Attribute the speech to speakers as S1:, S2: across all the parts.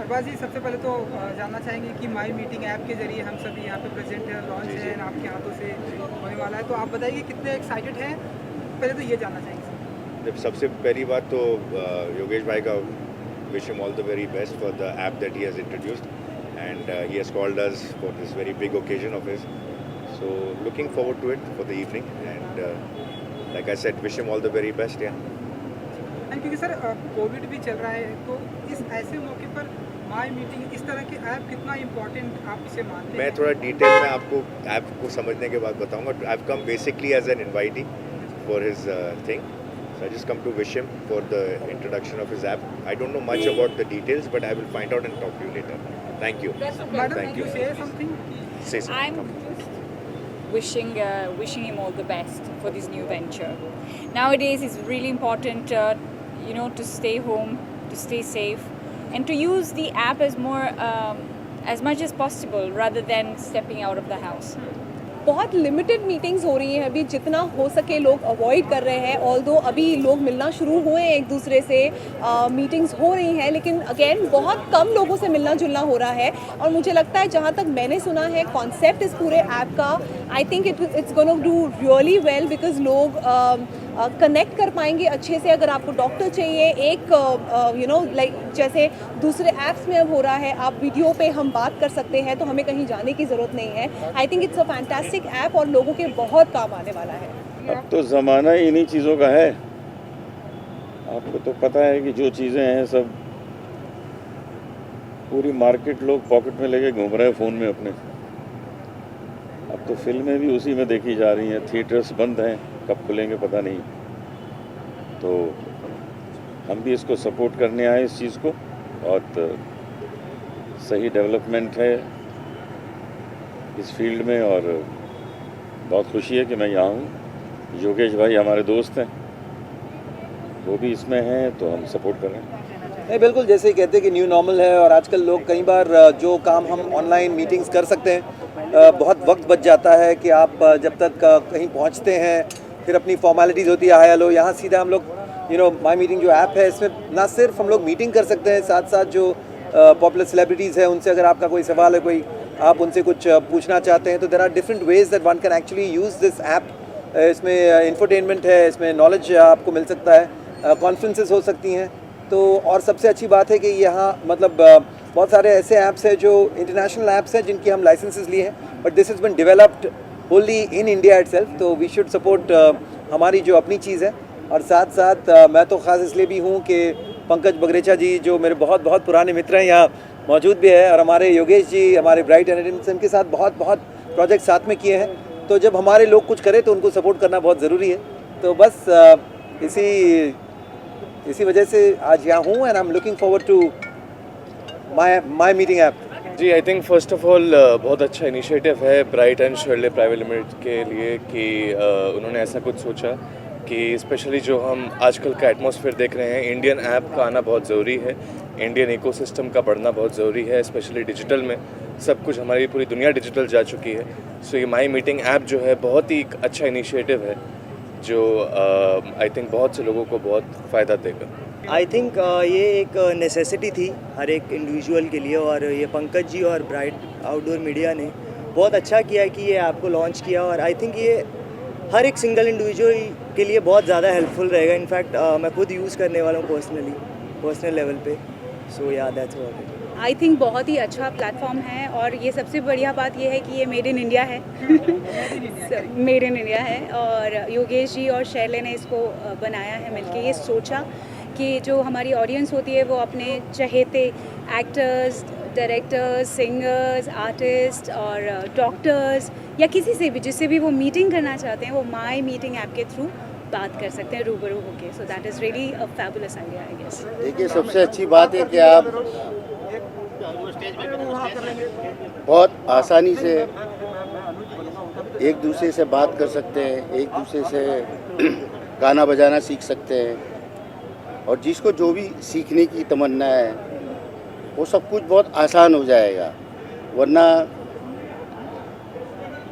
S1: अरबाज जी, सबसे पहले तो जानना चाहेंगे कि माई मीटिंग ऐप के जरिए हम सभी यहाँ पे प्रेजेंट है, लॉन्च है आपके हाथों से होने वाला है, तो आप बताइए कितने एक्साइटेड हैं। पहले तो ये जानना चाहेंगे सर।
S2: सबसे पहली बात तो योगेश भाई का wish him all the very best for the app that he has introduced, and he has called us for this very big occasion of his. So looking forward to it for the evening, and like I said, wish him all the very best. Yeah.
S1: And क्योंकि sir Covid भी चल रहा है, तो इस ऐसे मौके पर माई मीटिंग इस तरह के ऐप कितना इम्पोर्टेंट आप इसे मानते हैं?
S2: मैं थोड़ा डिटेल में आपको ऐप को समझने के बाद बताऊंगा. I've come basically as an invitee for his thing. So I just come to wish him for the introduction of his app. I don't know much about the details, but I will find out and talk to you later. Thank you.
S1: Madam,
S2: Thank you.
S1: say something.
S2: Say
S3: I'm
S2: something.
S3: just wishing him all the best for this new venture. Nowadays, it's really important, to stay home, to stay safe, and to use the app as much as possible rather than stepping out of the house.
S4: बहुत limited meetings हो रही हैं अभी, जितना हो सके लोग avoid कर रहे हैं. ऑल्दो अभी लोग मिलना शुरू हुए हैं एक दूसरे से, मीटिंग्स हो रही हैं, लेकिन अगेन बहुत कम लोगों से मिलना जुलना हो रहा है. और मुझे लगता है, जहाँ तक मैंने सुना है कॉन्सेप्ट इस पूरे ऐप का, I think it's gonna do really well, because लोग कनेक्ट कर पाएंगे अच्छे से. अगर आपको डॉक्टर चाहिए, एक लाइक जैसे दूसरे ऐप्स में अब हो रहा है, आप वीडियो पे हम बात कर सकते हैं, तो हमें कहीं जाने की ज़रूरत नहीं है. I think it's a fantastic app और लोगों के बहुत काम आने वाला है.
S5: अब तो ज़माना ही इन्हीं चीज़ों का है. आपको तो पता है कि जो चीज़ें हैं सब पूरी मार्केट लोग पॉकेट में लेके घूम रहे हैं फ़ोन में अपने. अब तो फिल्में भी उसी में देखी जा रही हैं. थिएटर्स बंद हैं, कब खुलेंगे पता नहीं. तो हम भी इसको सपोर्ट करने आए इस चीज़ को. बहुत सही डेवलपमेंट है इस फील्ड में, और बहुत खुशी है कि मैं यहाँ हूँ. योगेश भाई हमारे दोस्त हैं, वो भी इसमें हैं, तो हम सपोर्ट कर रहे हैं.
S6: नहीं, बिल्कुल जैसे ही कहते हैं कि न्यू नॉर्मल है, और आजकल लोग कई बार जो काम हम ऑनलाइन मीटिंग्स कर सकते हैं, बहुत वक्त बच जाता है कि आप जब तक कहीं पहुंचते हैं, फिर अपनी फॉर्मेलिटीज़ होती है, हाय हेलो. यहाँ सीधा हम लोग माई मीटिंग जो ऐप है, इसमें ना सिर्फ हम लोग मीटिंग कर सकते हैं, साथ साथ जो पॉपुलर सेलिब्रिटीज़ हैं उनसे अगर आपका कोई सवाल है, कोई आप उनसे कुछ पूछना चाहते हैं, तो there are different ways that one can actually use this app. इसमें इंफोटेनमेंट है, इसमें नॉलेज आपको मिल सकता है, कॉन्फ्रेंसेस हो सकती हैं. तो और सबसे अच्छी बात है कि यहाँ मतलब बहुत सारे ऐसे ऐप्स हैं जो इंटरनेशनल ऐप्स हैं जिनकी हम लाइसेंसेस लिए हैं, but this is been developed Holi in India itself. तो वी शुड सपोर्ट हमारी जो अपनी चीज़ है. और साथ साथ मैं तो ख़ास इसलिए भी हूँ कि पंकज बगरेचा जी जो मेरे बहुत बहुत पुराने मित्र हैं यहाँ मौजूद भी है, और हमारे योगेश जी, हमारे ब्राइट एंटरटेनमेंट के साथ बहुत बहुत प्रोजेक्ट साथ में किए हैं. तो जब हमारे लोग कुछ करें तो उनको सपोर्ट करना बहुत ज़रूरी है. तो बस इसी वजह से आज यहाँ हूँ, and I am looking forward to my meeting app.
S7: जी, I think first of all बहुत अच्छा इनिशिएटिव है Bright and Shirley Private Limited के लिए कि उन्होंने ऐसा कुछ सोचा कि स्पेशली जो हम आजकल का एटमॉस्फेयर देख रहे हैं, इंडियन ऐप का आना बहुत ज़रूरी है, इंडियन इकोसिस्टम का बढ़ना बहुत ज़रूरी है, स्पेशली डिजिटल में. सब कुछ, हमारी पूरी दुनिया डिजिटल जा चुकी है. सो ये माई मीटिंग ऐप जो है बहुत ही अच्छा इनिशिएटिव है, जो आई थिंक बहुत से लोगों को बहुत फ़ायदा देगा.
S8: आई थिंक ये एक नेसेसिटी थी हर एक इंडिविजुअल के लिए, और ये पंकज जी और ब्राइट आउटडोर मीडिया ने बहुत अच्छा किया कि ये ऐप को लॉन्च किया. और आई थिंक ये हर एक सिंगल इंडिविजुअल के लिए बहुत ज़्यादा हेल्पफुल रहेगा. इनफैक्ट मैं खुद यूज़ करने वाला हूँ पर्सनल लेवल पे. सो या that's about it.
S9: I think बहुत ही अच्छा प्लेटफॉर्म है, और ये सबसे बढ़िया बात ये है कि ये मेड इन इंडिया है. मेड इन इंडिया है, और योगेश जी और शैले ने इसको बनाया है मिलके. ये सोचा कि जो हमारी ऑडियंस होती है वो अपने चहेते एक्टर्स, डायरेक्टर्स, सिंगर्स, आर्टिस्ट और डॉक्टर्स या किसी से भी, जिससे भी वो मीटिंग करना चाहते हैं, वो माई मीटिंग ऐप के थ्रू बात कर सकते हैं रूबरू होके. So that is really a fabulous idea, I guess.
S10: देखिए, सबसे अच्छी बात है कि आप बहुत आसानी से एक दूसरे से बात कर सकते हैं, एक दूसरे से गाना बजाना सीख सकते हैं, और जिसको जो भी सीखने की तमन्ना है वो सब कुछ बहुत आसान हो जाएगा. वरना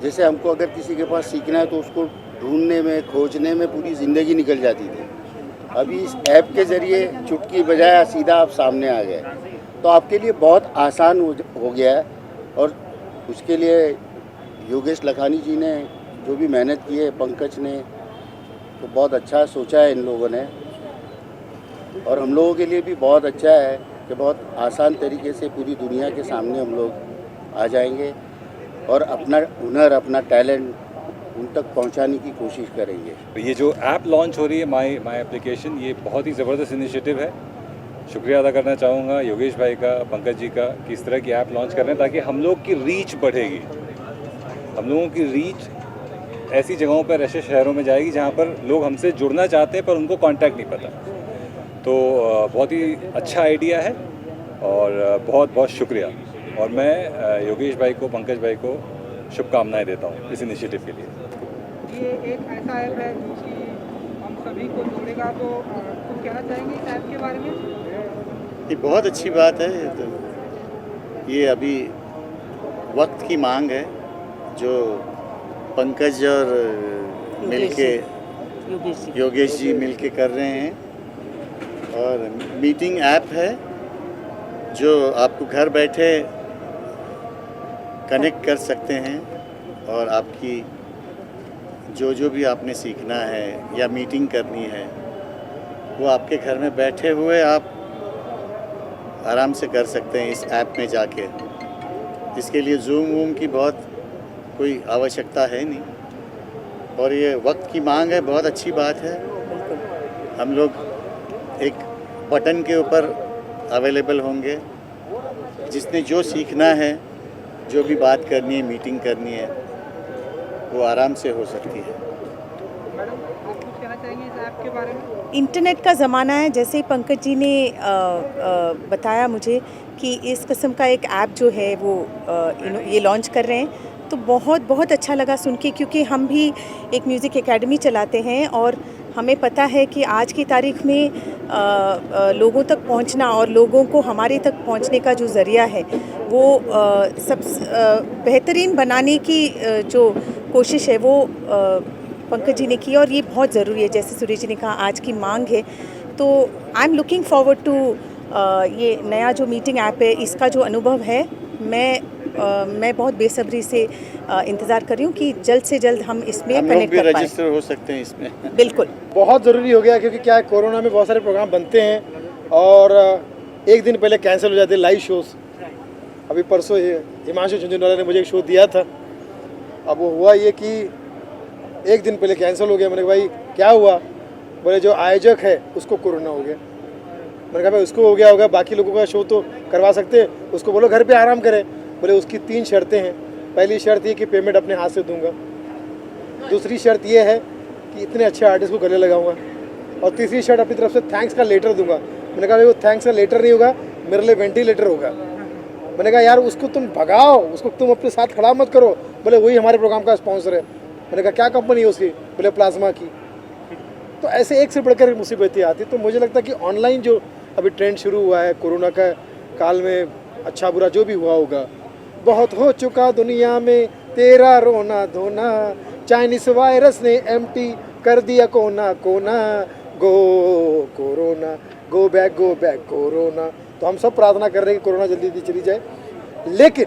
S10: जैसे हमको अगर किसी के पास सीखना है तो उसको ढूंढने में, खोजने में पूरी ज़िंदगी निकल जाती थी. अभी इस ऐप के ज़रिए चुटकी बजाया, सीधा आप सामने आ गए. तो आपके लिए बहुत आसान हो गया है। और उसके लिए योगेश लखानी जी ने जो भी मेहनत की है, पंकज ने, तो बहुत अच्छा सोचा है इन लोगों ने। और हम लोगों के लिए भी बहुत अच्छा है कि बहुत आसान तरीके से पूरी दुनिया के सामने हम लोग आ जाएंगे और अपना हुनर, अपना टैलेंट उन तक पहुंचाने की कोशिश करेंगे।
S11: ये जो ऐप लॉन्च हो रही है माई एप्लीकेशन, ये बहुत ही ज़बरदस्त इनिशिएटिव है। शुक्रिया अदा करना चाहूँगा योगेश भाई का, पंकज जी का, कि इस तरह की ऐप लॉन्च कर रहे हैं ताकि हम लोग की रीच बढ़ेगी। हम लोगों की रीच ऐसी जगहों पर, ऐसे शहरों में जाएगी जहाँ पर लोग हमसे जुड़ना चाहते हैं पर उनको कांटेक्ट नहीं पता। तो बहुत ही अच्छा आइडिया है और बहुत बहुत शुक्रिया। और मैं योगेश भाई को, पंकज भाई को शुभकामनाएं देता हूँ इस इनिशिएटिव के लिए।
S1: ये एक ऐसा ऐप है जो कि हम सभी को जोड़ेगा, तो कुछ कहना चाहेंगे इस ऐप के बारे में?
S10: ये बहुत अच्छी बात है। तो ये अभी वक्त की मांग है जो पंकज और मिलके योगेश जी मिलके कर रहे हैं। और मीटिंग ऐप है जो आपको घर बैठे कनेक्ट कर सकते हैं और आपकी जो भी आपने सीखना है या मीटिंग करनी है वो आपके घर में बैठे हुए आप आराम से कर सकते हैं इस ऐप में जाके। इसके लिए जूम वूम की बहुत कोई आवश्यकता है नहीं। और ये वक्त की मांग है, बहुत अच्छी बात है। हम लोग एक बटन के ऊपर अवेलेबल होंगे। जिसने जो सीखना है, जो भी बात करनी है, मीटिंग करनी है, वो आराम से हो सकती है।
S1: मैडम, आप कुछ कहना चाहेंगे इस ऐप के बारे में?
S12: इंटरनेट का ज़माना है, जैसे पंकज जी ने बताया मुझे कि इस किस्म का एक ऐप जो है वो ये लॉन्च कर रहे हैं, तो बहुत बहुत अच्छा लगा सुन के, क्योंकि हम भी एक म्यूज़िक एकेडमी चलाते हैं और हमें पता है कि आज की तारीख में लोगों तक पहुंचना और लोगों को हमारे तक पहुंचने का जो ज़रिया है वो सब बेहतरीन बनाने की जो कोशिश है वो पंकज जी ने की, और ये बहुत ज़रूरी है। जैसे सुरेश जी ने कहा, आज की मांग है। तो I am looking forward to ये नया जो मीटिंग ऐप है, इसका जो अनुभव है, मैं बहुत बेसब्री से इंतज़ार कर रही हूँ कि जल्द से जल्द हम इसमें कनेक्ट कर पाएँ।
S10: रजिस्टर हो सकते हैं इसमें।
S12: बिल्कुल,
S13: बहुत ज़रूरी हो गया, क्योंकि क्या है, कोरोना में बहुत सारे प्रोग्राम बनते हैं और एक दिन पहले कैंसिल हो जाते हैं लाइव शोज़। अभी परसों हिमांशु झुंझुनवाला ने मुझे एक शो दिया था, अब वो हुआ ये कि एक दिन पहले कैंसिल हो गया। मैंने कहा भाई क्या हुआ? बोले जो आयोजक है उसको कोरोना हो गया। मैंने कहा भाई उसको हो गया होगा, बाकी लोगों का शो तो करवा सकते हैं, उसको बोलो घर पे आराम करे। बोले उसकी 3 शर्तें हैं। पहली शर्त ये कि पेमेंट अपने हाथ से दूंगा, दूसरी शर्त ये है कि इतने अच्छे आर्टिस्ट को गले लगाऊंगा, और तीसरी शर्त अपनी तरफ से थैंक्स का लेटर दूंगा। मैंने कहा भाई वो थैंक्स का लेटर नहीं होगा, मेरे लिए वेंटिलेटर होगा। मैंने कहा यार उसको तुम भगाओ, उसको तुम अपने साथ खड़ा मत करो। बोले वही हमारे प्रोग्राम का स्पॉन्सर है। मैंने कहा क्या कंपनी है उसकी? बोले प्लाज्मा की। तो ऐसे एक से बढ़कर मुसीबतें आती। तो मुझे लगता है कि ऑनलाइन जो अभी ट्रेंड शुरू हुआ है कोरोना का काल में, अच्छा बुरा जो भी हुआ होगा, बहुत हो चुका दुनिया में तेरा रोना धोना, चाइनीस वायरस ने एम्प्टी कर दिया कोना कोना, गो कोरोना, गो बैक कोरोना। तो हम सब प्रार्थना कर रहे हैं कि कोरोना जल्दी जल्दी चली जाए। लेकिन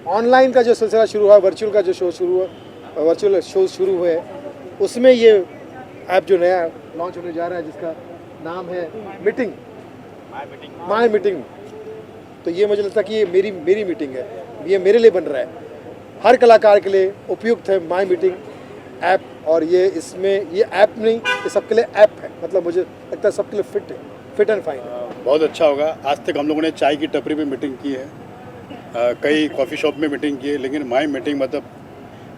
S13: ऑनलाइन का जो सिलसिला शुरू हुआ, वर्चुअल का जो शो शुरू हुआ, वर्चुअल शो शुरू हुए, उसमें ये ऐप जो नया लॉन्च होने जा रहा है जिसका नाम है मीटिंग, माई मीटिंग। तो ये मुझे लगता है कि ये मेरी मीटिंग है, ये मेरे लिए बन रहा है, हर कलाकार के लिए उपयुक्त है माई मीटिंग ऐप। और ये इसमें ये ऐप नहीं, ये सबके लिए ऐप है। मतलब मुझे लगता है सबके लिए फिट है, फिट एंड फाइन है।
S14: बहुत अच्छा होगा। आज तक हम लोगों ने चाय की टपरी पे मीटिंग की है, कई कॉफ़ी शॉप में मीटिंग की है, लेकिन माई मीटिंग मतलब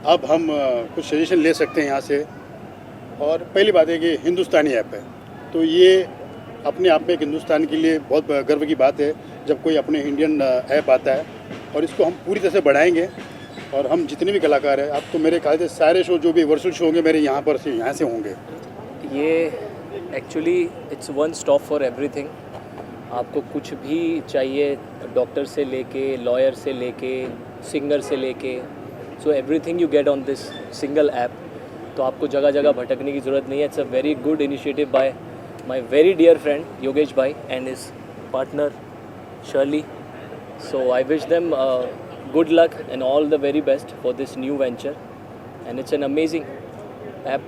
S14: अब हम कुछ सजेशन ले सकते हैं यहाँ से। और पहली बात है कि हिंदुस्तानी ऐप है, तो ये अपने आप में एक हिंदुस्तान के लिए बहुत गर्व की बात है जब कोई अपने इंडियन ऐप आता है। और इसको हम पूरी तरह से बढ़ाएंगे। और हम जितने भी कलाकार हैं, अब तो मेरे ख्याल से सारे शो जो भी वर्चुअल शो होंगे मेरे यहाँ से होंगे।
S15: ये actually it's one stop for everything. आपको कुछ भी चाहिए, डॉक्टर से लेके, लॉयर से लेके, सिंगर से लेके, so everything you get on this single app. तो आपको जगह जगह भटकने की ज़रूरत नहीं है। It's a very good initiative by my very dear friend Yogesh भाई and his partner Shirley. So I wish them good luck and all the very best for this new venture, and it's an amazing app.